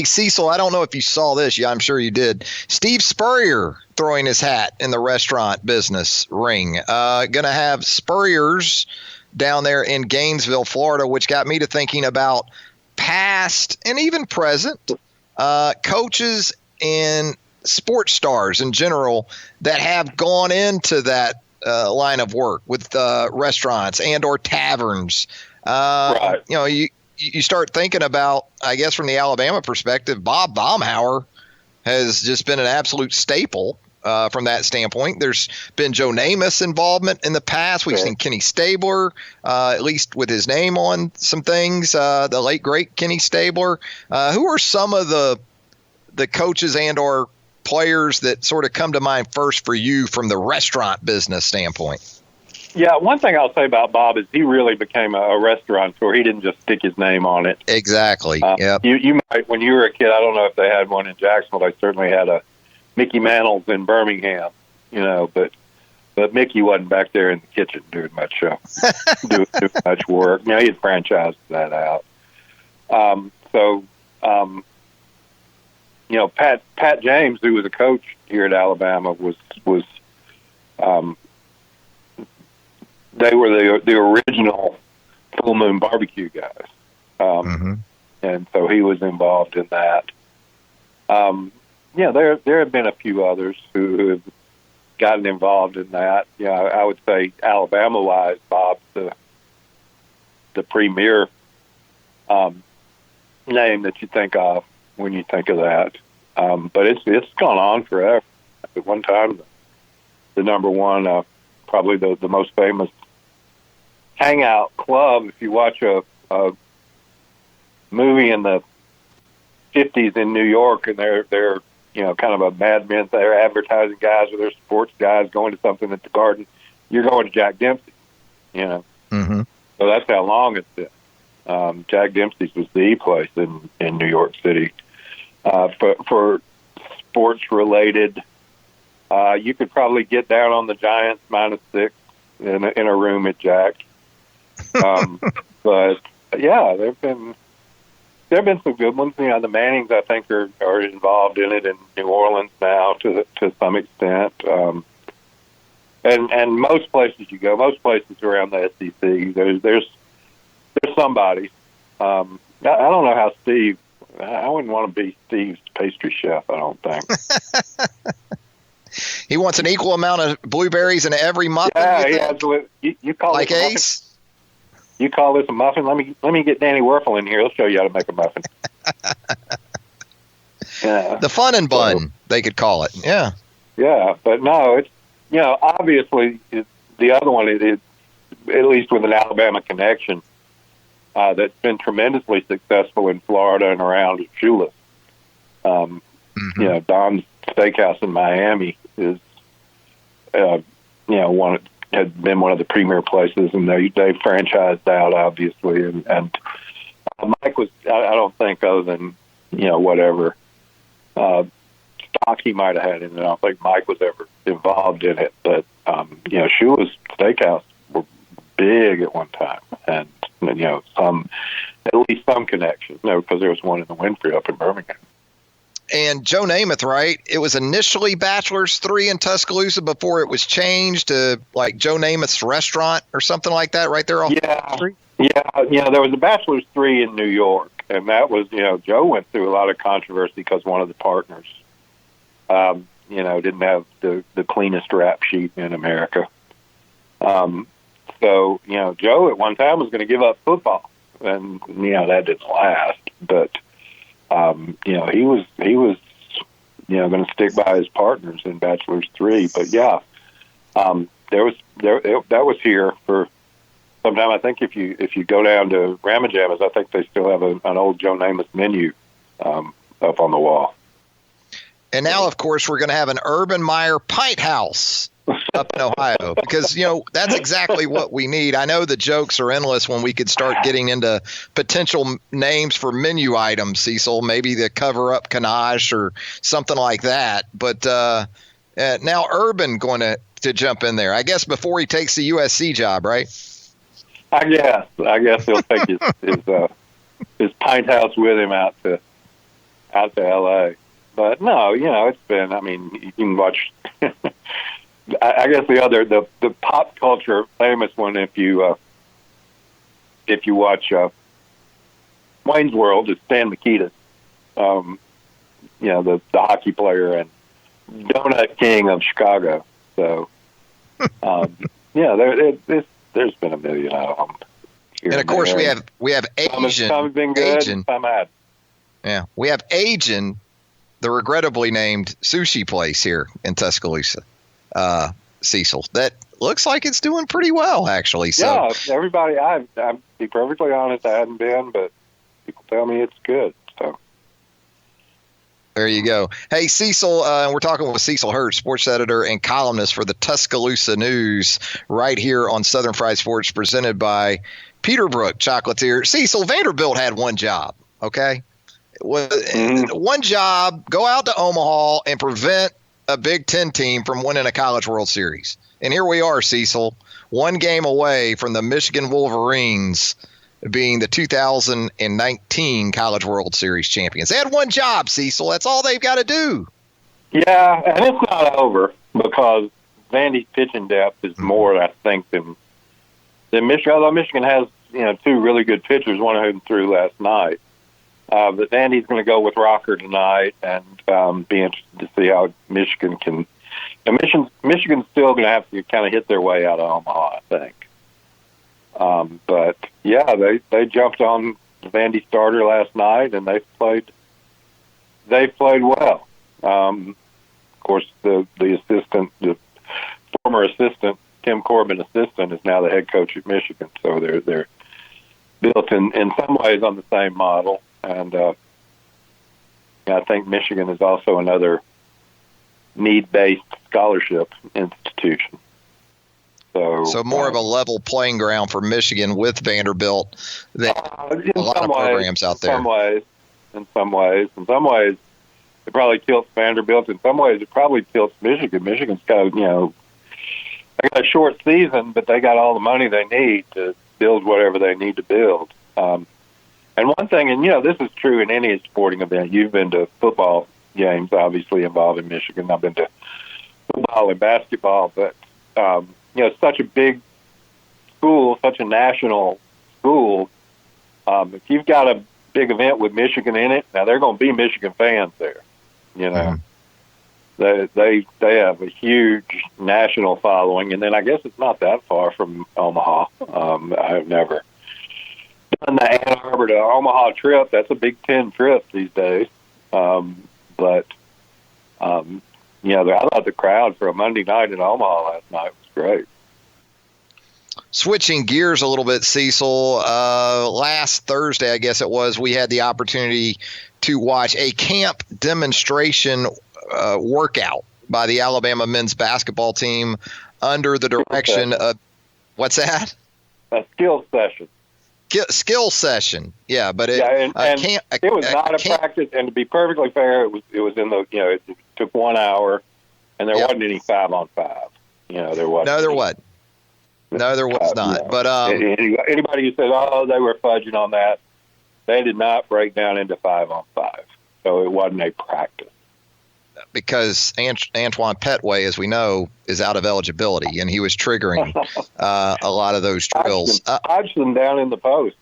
Hey, Cecil, I don't know if you saw this. Yeah, I'm sure you did. Steve Spurrier throwing his hat in the restaurant business ring. Going to have Spurrier's down there in Gainesville, Florida, which got me to thinking about past and even present coaches and sports stars in general that have gone into that line of work with restaurants and or taverns. Right. You know, you start thinking about, I guess from the Alabama perspective, Bob Baumhauer has just been an absolute staple from that standpoint. There's been Joe Namath's involvement in the past. We've seen Kenny Stabler, at least with his name on some things, the late, great Kenny Stabler. Who are some of the coaches and or players that sort of come to mind first for you from the restaurant business standpoint? Yeah, one thing I'll say about Bob is he really became a restaurateur. He didn't just stick his name on it. Exactly. Yep. You might, when you were a kid, I don't know if they had one in Jacksonville. They certainly had a Mickey Mantle's in Birmingham, you know, but Mickey wasn't back there in the kitchen doing much doing much work. You know, he had franchised that out. You know, Pat James, who was a coach here at Alabama, was they were the original Full Moon Barbecue guys, and so he was involved in that. Yeah, there have been a few others who have gotten involved in that. Yeah, I would say Alabama-wise, Bob's the premier name that you think of when you think of that. But it's gone on forever. At one time, the number one, probably the most famous hangout club. If you watch a movie in the 50s in New York, and they're you know, kind of a Mad Men, they're advertising guys or they're sports guys going to something at the Garden, you're going to Jack Dempsey, you know. Mm-hmm. So that's how long it's been. Jack Dempsey's was the place in New York City. For sports related, you could probably get down on the Giants -6 in a room at Jack. But yeah, there've been some good ones. You know, the Mannings, I think, are involved in it in New Orleans now to some extent. And most places you go, most places around the SEC, there's somebody. I don't know how Steve. I wouldn't want to be Steve's pastry chef, I don't think. He wants an equal amount of blueberries in every muffin. Yeah, he has. You call like it Ace. You call this a muffin? Let me get Danny Werfel in here. He'll show you how to make a muffin. Yeah. The fun and bun, they could call it. Yeah. Yeah, but no, it's, you know, obviously the other one is at least with an Alabama connection that's been tremendously successful in Florida and around Shula's. You know, Don's Steakhouse in Miami is, you know, had been one of the premier places, and they franchised out, obviously. And Mike was, I don't think, other than, you know, whatever stock he might have had in it, I don't think Mike was ever involved in it. But, you know, Shula's Steakhouse were big at one time, and you know, at least some connection. No, because there was one in the Winfrey up in Birmingham. And Joe Namath, right? It was initially Bachelor's 3 in Tuscaloosa before it was changed to like Joe Namath's Restaurant or something like that, right there off the street? Yeah, you know, there was a Bachelor's 3 in New York, and that was, you know, Joe went through a lot of controversy because one of the partners, you know, didn't have the cleanest rap sheet in America. So, you know, Joe at one time was going to give up football, and, you know, that didn't last, but you know, he was, you know, going to stick by his partners in Bachelor's 3. But yeah, that was here for some time. I think if you go down to Ramajama's, I think they still have an old Joe Namath menu up on the wall. And now, of course, we're going to have an Urban Meyer Pint House up in Ohio, because, you know, that's exactly what we need. I know the jokes are endless when we could start getting into potential names for menu items, Cecil, maybe the cover-up Kanash or something like that. But now Urban going to jump in there, I guess, before he takes the USC job, right? I guess he'll take his Pint House with him out to out to L.A. But no, it's been. I mean, you can watch. I guess the pop culture famous one, if you watch Wayne's World, is Stan Mikita, the hockey player and Donut King of Chicago. So, there's been a million of them. And of course, we have Asian. Some have been good, Asian. Some had. Yeah, we have Asian, the regrettably named sushi place here in Tuscaloosa, Cecil. That looks like it's doing pretty well, actually. So, yeah, everybody. I'm to be perfectly honest, I hadn't been, but people tell me it's good. So. There you go. Hey, Cecil, we're talking with Cecil Hurt, sports editor and columnist for the Tuscaloosa News, right here on Southern Fried Sports, presented by Peterbrook Chocolatier. Cecil, Vanderbilt had one job, okay? One job, go out to Omaha and prevent a Big Ten team from winning a College World Series. And here we are, Cecil, one game away from the Michigan Wolverines being the 2019 College World Series champions. They had one job, Cecil. That's all they've got to do. Yeah, and it's not over because Vandy's pitching depth is more, I think, than Michigan. Although Michigan has, two really good pitchers, one of whom threw last night. But Vandy's going to go with Rocker tonight and be interested to see how Michigan can. And Michigan's still going to have to kind of hit their way out of Omaha, I think. But yeah, they jumped on the Vandy starter last night, and they played well. Of course, the former assistant, Tim Corbin assistant, is now the head coach at Michigan. So they're built in some ways on the same model, and I think Michigan is also another need-based scholarship institution. So more of a level playing ground for Michigan with Vanderbilt than a lot of programs out there. In some ways, it probably tilts Vanderbilt. In some ways, it probably tilts Michigan. Michigan's got, they got a short season, but they got all the money they need to build whatever they need to build. And one thing, and this is true in any sporting event. You've been to football games, obviously involving Michigan. I've been to football and basketball, but such a big school, such a national school. If you've got a big event with Michigan in it, now they're going to be Michigan fans there. They have a huge national following, and then I guess it's not that far from Omaha. I've never done the Ann Arbor to Omaha trip. That's a Big Ten trip these days. I thought the crowd for a Monday night in Omaha last night was great. Switching gears a little bit, Cecil, last Thursday, I guess it was, we had the opportunity to watch a camp demonstration workout by the Alabama men's basketball team under the direction of, what's that? A skill session. Skill session, yeah, but it was not a practice. And to be perfectly fair, it was in the it took 1 hour, and there wasn't any 5-on-5. There wasn't. No, there was not. Yeah. But anybody who says, they were fudging on that, they did not break down into 5-on-5, so it wasn't a practice. Because Antoine Petway, as we know, is out of eligibility, and he was triggering a lot of those drills. Hodgson down in the post.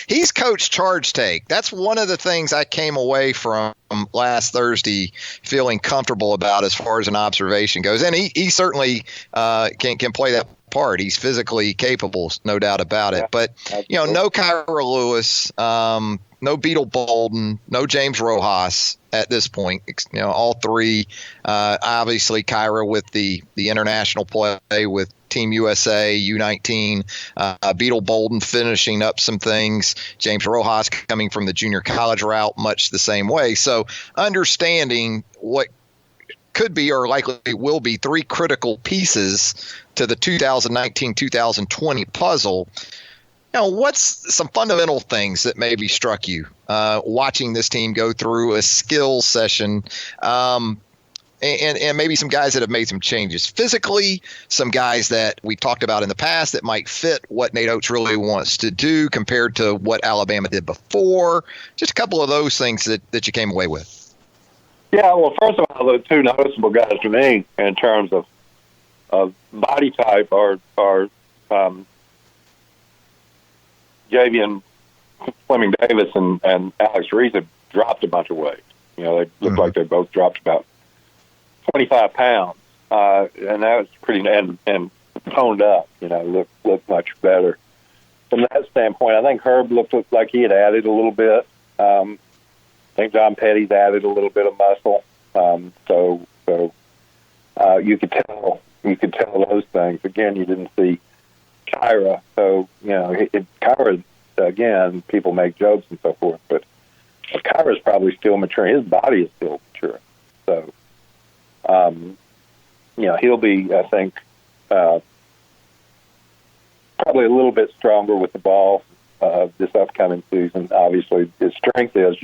He's coach charge take. That's one of the things I came away from last Thursday feeling comfortable about as far as an observation goes. And he certainly can play that part. He's physically capable, no doubt about it. But, no Kyra Lewis, no Beetle Bolden, no James Rojas at this point. All three, obviously Kyra with the international play with Team USA, U19, Beetle Bolden finishing up some things, James Rojas coming from the junior college route much the same way. So understanding what could be or likely will be three critical pieces to the 2019-2020 puzzle. What's some fundamental things that maybe struck you watching this team go through a skill session? and maybe some guys that have made some changes physically, some guys that we talked about in the past that might fit what Nate Oates really wants to do compared to what Alabama did before? Just a couple of those things that you came away with. Yeah, well, first of all, the two noticeable guys to me in terms of body type are Javian Fleming Davis and Alex Reese have dropped a bunch of weight. You know, they look like they both dropped about 25 pounds, and that was pretty and toned up. You know, looked much better from that standpoint. I think Herb looked like he had added a little bit. I think John Petty's added a little bit of muscle. So you could tell those things. Again, you didn't see Kyra, so you know Kyra. Again, people make jokes and so forth, but Kyra's probably still maturing. His body is still maturing. So, you know, he'll be, I think, probably a little bit stronger with the ball this upcoming season. Obviously, his strength is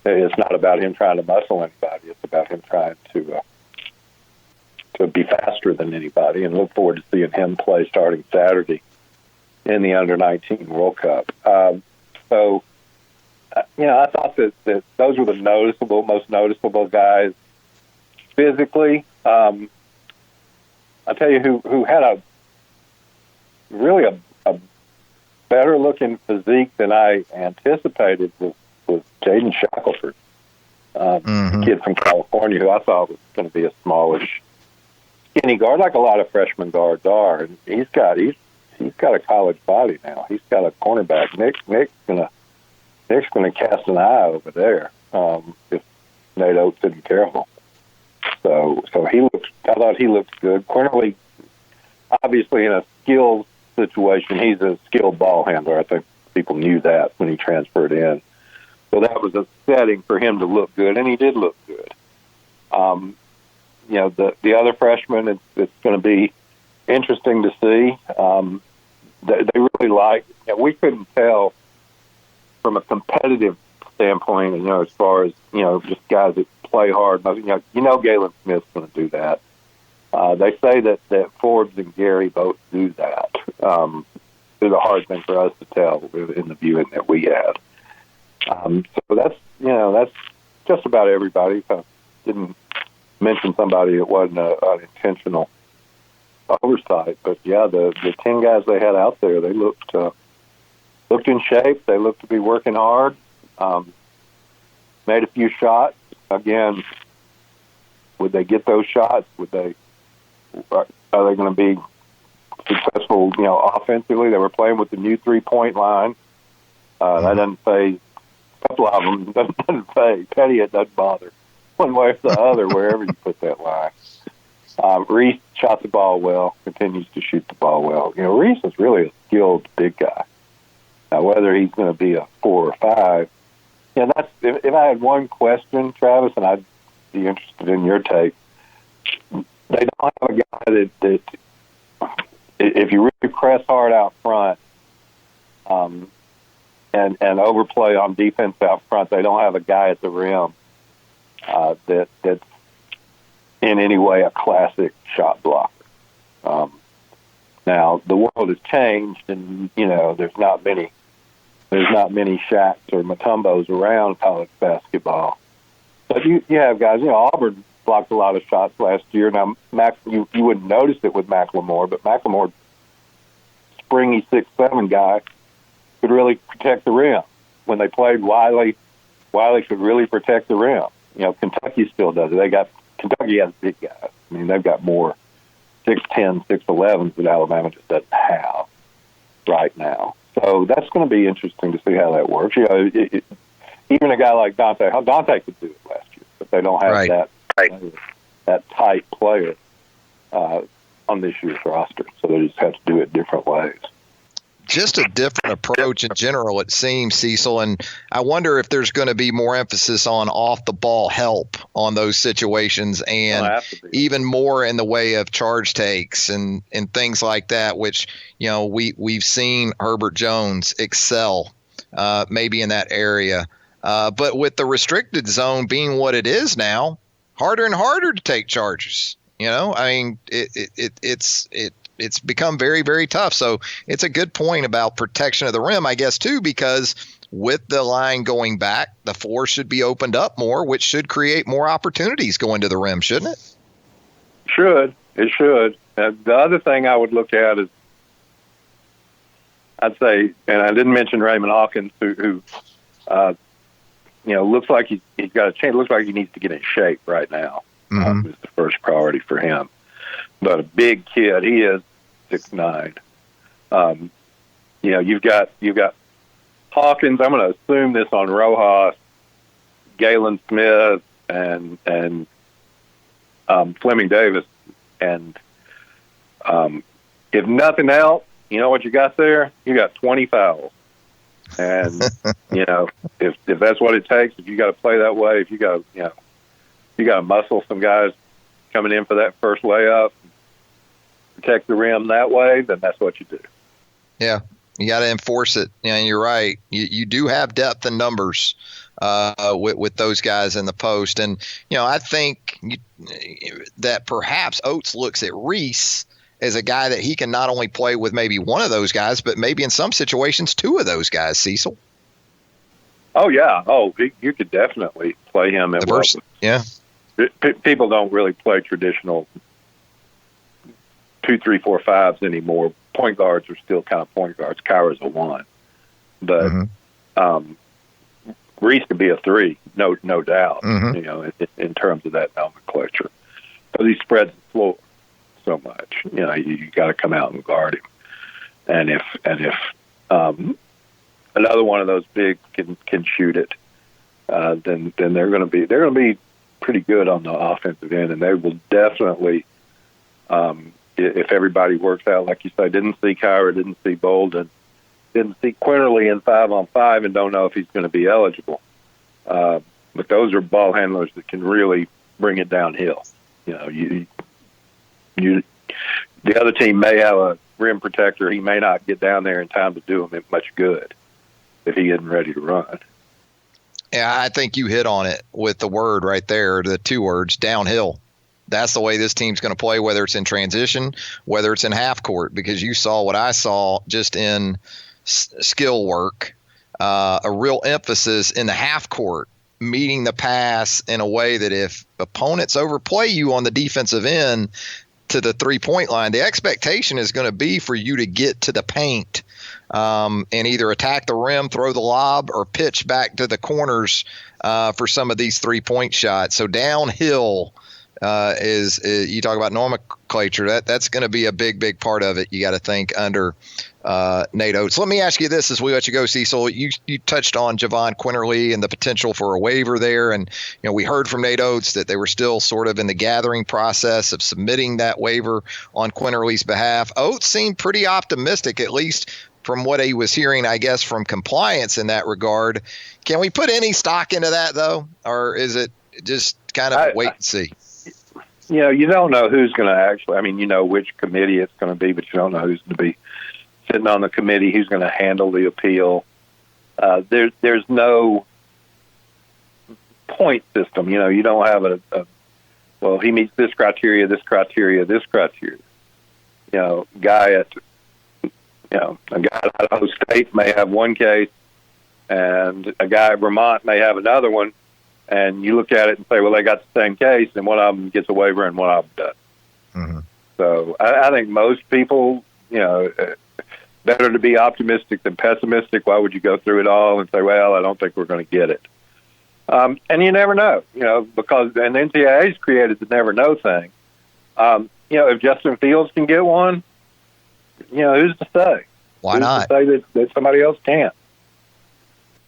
it's not about him trying to muscle anybody. It's about him trying to be faster than anybody, and look forward to seeing him play starting Saturday in the Under-19 World Cup. So, you know, I thought that those were the most noticeable guys physically. I'll tell you who had a better-looking physique than I anticipated was Jaden Shackelford, kid from California, who I thought was going to be a smallish, skinny guard, like a lot of freshman guards are. And he's got a college body now. He's got a cornerback. Nick's gonna cast an eye over there if Nate Oates isn't careful. So I thought he looked good. Quinterly, obviously in a skills situation, he's a skilled ball handler. I think people knew that when he transferred in. So that was a setting for him to look good, and he did look good. You know, the other freshmen, it's going to be interesting to see. They really like. You know, we couldn't tell from a competitive standpoint, you know, as far as just guys that play hard. You know, Galen Smith's going to do that. They say that Forbes and Gary both do that. It's a hard thing for us to tell in the viewing that we had. So that's just about everybody. I didn't mention somebody that wasn't an intentional oversight, but yeah, the 10 guys they had out there, they looked in shape. They looked to be working hard. Made a few shots. Again, would they get those shots? Are they going to be successful? You know, offensively, they were playing with the new 3-point line. That doesn't phase. A couple of them doesn't phase. Petty, it doesn't bother one way or the other wherever you put that line. Reese shot the ball well, continues to shoot the ball well. You know, Reese is really a skilled big guy. Now, whether he's going to be a 4 or 5, yeah, that's if I had one question, Travis, and I'd be interested in your take. They don't have a guy that if you really press hard out front, and overplay on defense out front, they don't have a guy at the rim that's in any way a classic shot blocker. Now the world has changed, and you know there's not many Shaqs or Mutombos around college basketball. But you have guys. You know, Auburn blocked a lot of shots last year. Now you wouldn't notice it with McLemore, but McLemore, springy 6'7" guy, could really protect the rim. When they played Wiley could really protect the rim. You know, Kentucky still does it. Kentucky has big guys. I mean, they've got more 6'10", 6'11s that Alabama just doesn't have right now. So that's going to be interesting to see how that works. You know, even a guy like Dante could do it last year, but they don't have that tight player on this year's roster. So they just have to do it different ways. Just a different approach in general, it seems, Cecil. And I wonder if there's going to be more emphasis on off-the-ball help on those situations, and even more in the way of charge takes and things like that, which, you know, we've seen Herbert Jones excel maybe in that area. But with the restricted zone being what it is now, harder and harder to take charges. I mean, it's become very, very tough. So it's a good point about protection of the rim, I guess, too, because with the line going back, the floor should be opened up more, which should create more opportunities going to the rim, shouldn't it? It should. The other thing I would look at is, I'd say, and I didn't mention Raymond Hawkins, who looks like he's got a chance. Looks like he needs to get in shape right now. Is the first priority for him. But a big kid, he is 6'9". You've got Hawkins. I'm going to assume this on Rojas, Galen Smith, and Fleming Davis. And if nothing else, you know what you got there? You got 20 fouls. And if that's what it takes, if you got to play that way, if you got to muscle some guys coming in for that first layup, protect the rim that way, then that's what you do. Yeah, you got to enforce it. And you're right. You do have depth and numbers with those guys in the post. And, I think that perhaps Oates looks at Reese as a guy that he can not only play with maybe one of those guys, but maybe in some situations two of those guys, Cecil. Oh, yeah. You could definitely play him at first. Yeah. People don't really play traditional 2, 3, 4, 5s anymore. Point guards are still kind of point guards. Kyra's a 1. But Reese could be a 3, no doubt, in terms of that nomenclature. Because he spreads the floor so much. You got to come out and guard him. And if another one of those bigs can shoot it, then they're going to be pretty good on the offensive end, and they will definitely, if everybody works out, like you say, didn't see Kyra, didn't see Bolden, didn't see Quinterly in 5-on-5, and don't know if he's going to be eligible. But those are ball handlers that can really bring it downhill. The other team may have a rim protector. He may not get down there in time to do him much good if he isn't ready to run. Yeah, I think you hit on it with the word right there, the 2 words, downhill. That's the way this team's going to play, whether it's in transition, whether it's in half court, because you saw what I saw just in skill work, a real emphasis in the half court, meeting the pass in a way that if opponents overplay you on the defensive end to the 3-point line, the expectation is going to be for you to get to the paint and either attack the rim, throw the lob, or pitch back to the corners for some of these 3-point shots. So downhill is you talk about nomenclature. That's going to be a big part of it. You got to think under Nate Oates. Let me ask you this as we let you go, Cecil. You touched on Javon Quinterly and the potential for a waiver there, and we heard from Nate Oates that they were still sort of in the gathering process of submitting that waiver on Quinterly's behalf. Oates seemed pretty optimistic, at least from what he was hearing, I guess, from compliance in that regard. Can we put any stock into that, though, or is it just kind of wait and see? You don't know who's going to actually – I mean, you know which committee it's going to be, but you don't know who's going to be sitting on the committee, who's going to handle the appeal. There's no point system. You don't have well, he meets this criteria, this criteria, this criteria. A guy at Idaho State may have one case, and a guy at Vermont may have another one. And you look at it and say, well, they got the same case, and one of them gets a waiver and one of them doesn't. Mm-hmm. So I think most people, better to be optimistic than pessimistic. Why would you go through it all and say, well, I don't think we're going to get it? And you never know, because the NCAA's created the never know thing. If Justin Fields can get one, who's to say? Why not? Who's to say that somebody else can't?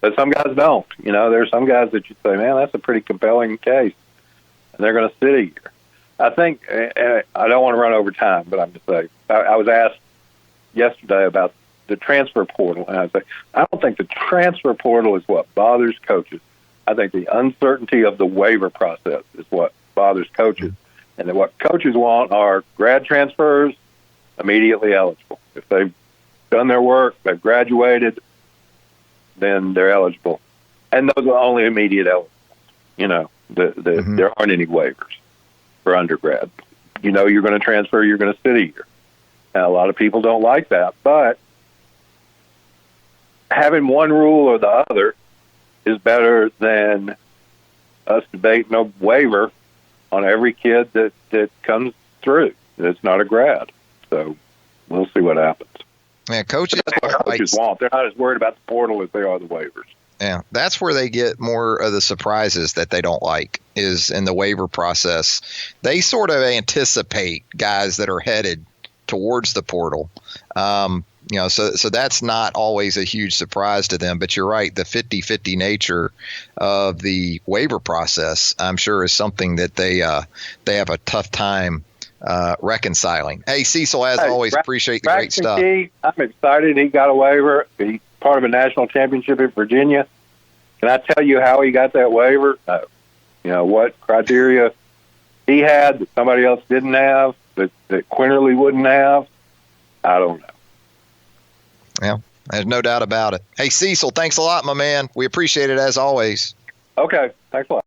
But some guys don't. There's some guys that you say, man, that's a pretty compelling case, and they're going to sit a year. I think, and I don't want to run over time, but I'm just saying, I was asked yesterday about the transfer portal, and I say, I don't think the transfer portal is what bothers coaches. I think the uncertainty of the waiver process is what bothers coaches, and that what coaches want are grad transfers immediately eligible. If they've done their work, they've graduated, then they're eligible. And those are only immediate eligible. There aren't any waivers for undergrad. You know you're going to transfer, you're going to sit a year. Now, a lot of people don't like that, but having one rule or the other is better than us debating a waiver on every kid that comes through. That's not a grad. So we'll see what happens. Yeah, coaches want. They're not as worried about the portal as they are the waivers. Yeah, that's where they get more of the surprises that they don't like, is in the waiver process. They sort of anticipate guys that are headed towards the portal. So that's not always a huge surprise to them. But you're right, the 50-50 nature of the waiver process, I'm sure, is something that they have a tough time reconciling. Hey, Cecil, as always, appreciate the great stuff. I'm excited he got a waiver. He's part of a national championship in Virginia. Can I tell you how he got that waiver? No. You know, what criteria he had that somebody else didn't have, that Quinterly wouldn't have? I don't know. Yeah, there's no doubt about it. Hey, Cecil, thanks a lot, my man. We appreciate it as always. Okay, thanks a lot.